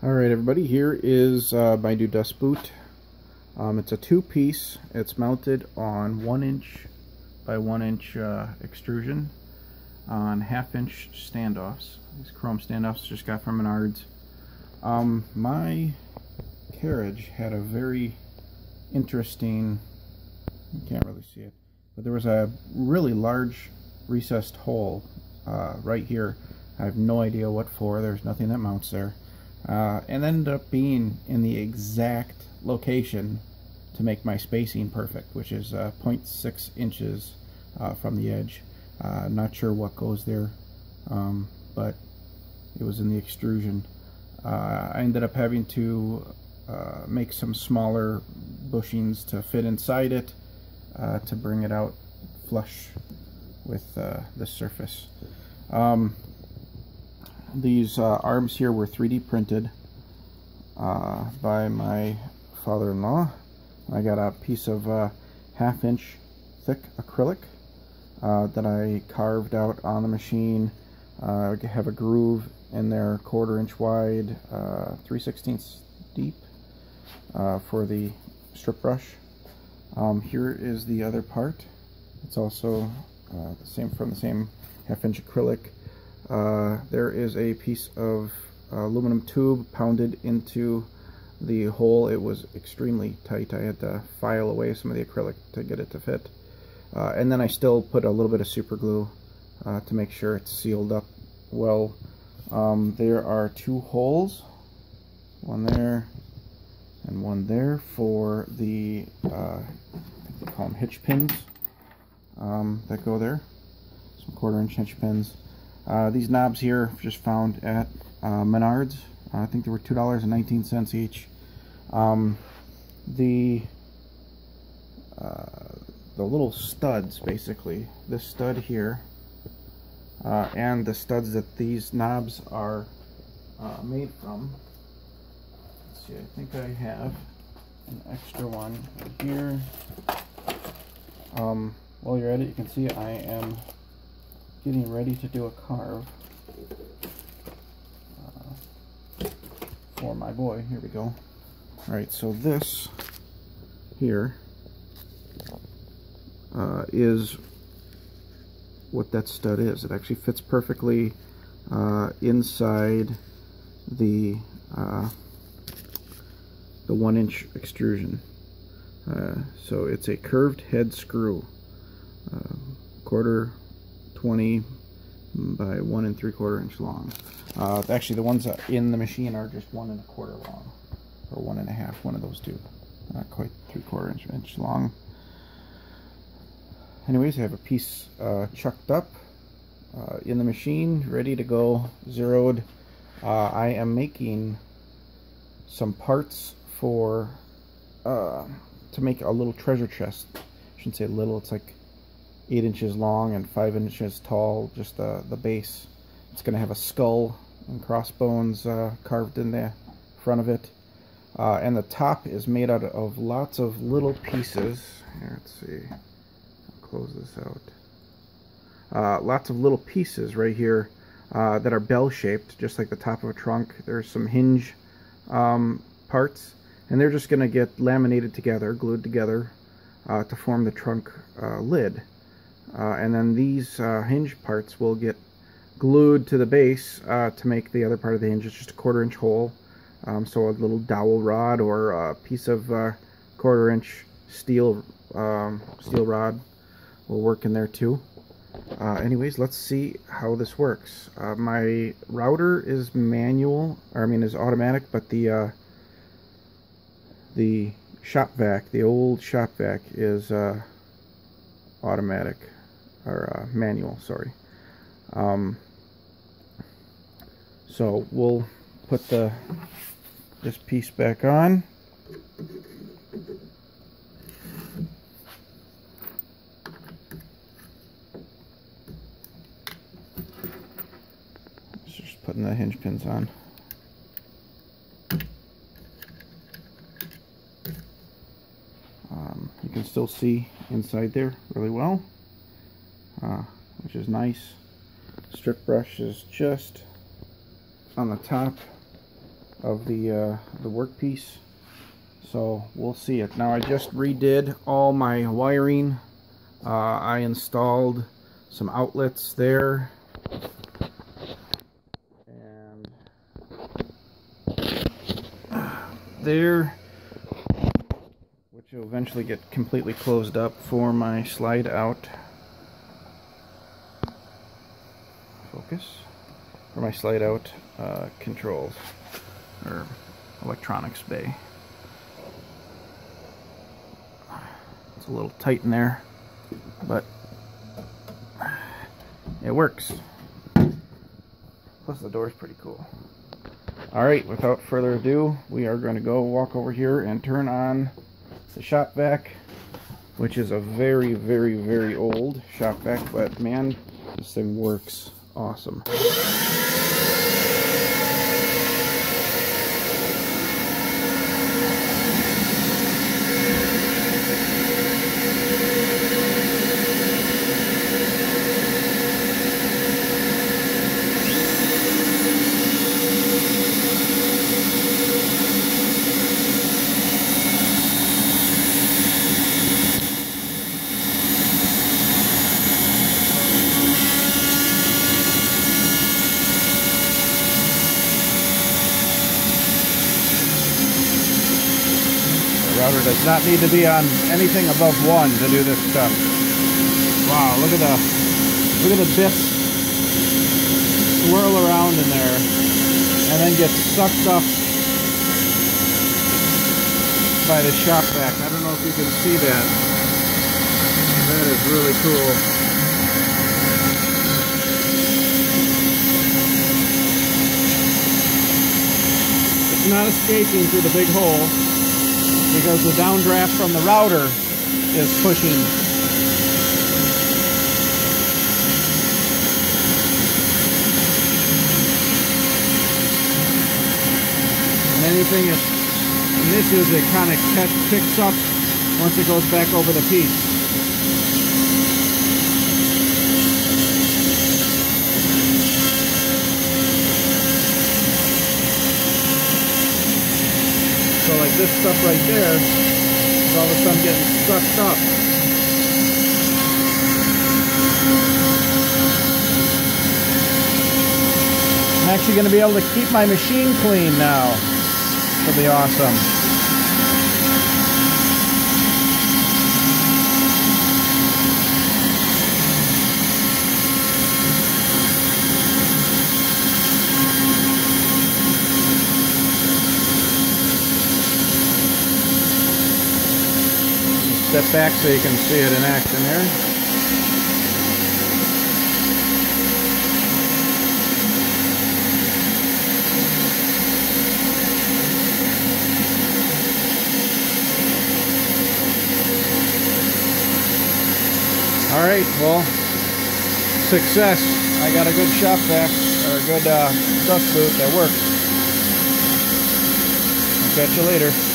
Alright everybody, here is my new dust boot. It's a two-piece. It's mounted on 1" by 1" extrusion on 1/2" standoffs. These chrome standoffs just got from Menards. My carriage had a very interesting, you can't really see it, but there was a really large recessed hole right here. I have no idea what for. There's nothing that mounts there. And ended up being in the exact location to make my spacing perfect, which is 0.6 inches from the edge. Not sure what goes there, but it was in the extrusion. I ended up having to make some smaller bushings to fit inside it to bring it out flush with the surface. These arms here were 3D printed by my father-in-law. I got a piece of 1/2" thick acrylic that I carved out on the machine. I have a groove in there 1/4 inch wide, 3/16 deep for the strip brush. Here is the other part. It's also the same, from the same 1/2" acrylic. There is a piece of aluminum tube pounded into the hole. It was extremely tight. I had to file away some of the acrylic to get it to fit. And then I still put a little bit of super glue to make sure it's sealed up well. There are 2 holes, one there and one there, for the I think they call them hitch pins that go there. Some 1/4 inch hitch pins. These knobs here just found at Menards. I think they were $2.19 each. The little studs, basically, this stud here, and the studs that these knobs are made from. Let's see, I think I have an extra one right here. While you're at it, you can see I am getting ready to do a carve for my boy. Here we go. Alright, so this here is what that stud is. It actually fits perfectly inside the 1" extrusion. So it's a curved head screw, 20 by 1 3/4 inch long. Actually, the ones in the machine are just 1 1/4 long, or 1 1/2, one of those two. Not quite 3/4 inch long. Anyways, I have a piece chucked up in the machine, ready to go, zeroed. I am making some parts for to make a little treasure chest. I shouldn't say little, it's like 8 inches long and 5 inches tall, just the base. It's going to have a skull and crossbones carved in the front of it. And the top is made out of lots of little pieces. Here, let's see. I'll close this out. Lots of little pieces right here that are bell-shaped, just like the top of a trunk. There's some hinge parts, and they're just going to get laminated together, glued together to form the trunk lid. And then these hinge parts will get glued to the base to make the other part of the hinge. It's just a 1/4 inch hole. So a little dowel rod or a piece of 1/4 inch steel rod will work in there too. Anyways, let's see how this works. My router is manual, or I mean is automatic, but the shop vac, the old shop vac, is automatic, or manual, sorry. So we'll put this piece back on. Just putting the hinge pins on. You can still see inside there really well, which is nice. Strip brush is just on the top of the workpiece. So we'll see it. Now I just redid all my wiring. I installed some outlets there. And there, which will eventually get completely closed up for my slide out. Focus. For my slide out controls, or electronics bay. It's a little tight in there, but it works. Plus the door's pretty cool. Alright, without further ado, we are going to go walk over here and turn on the shop vac, which is a very, very, very old shop vac, but man, this thing works awesome. Router does not need to be on anything above 1 to do this stuff. Wow, look at the bits swirl around in there and then get sucked up by the shop vac. I don't know if you can see that. That is really cool. It's not escaping through the big hole, because the downdraft from the router is pushing. And anything it misses, it kind of picks up once it goes back over the piece. So like this stuff right there is all of a sudden getting sucked up. I'm actually going to be able to keep my machine clean now. It'll be awesome. Step back so you can see it in action here. Alright, well, success. I got a good shop vac, or a good dust boot that works. I'll catch you later.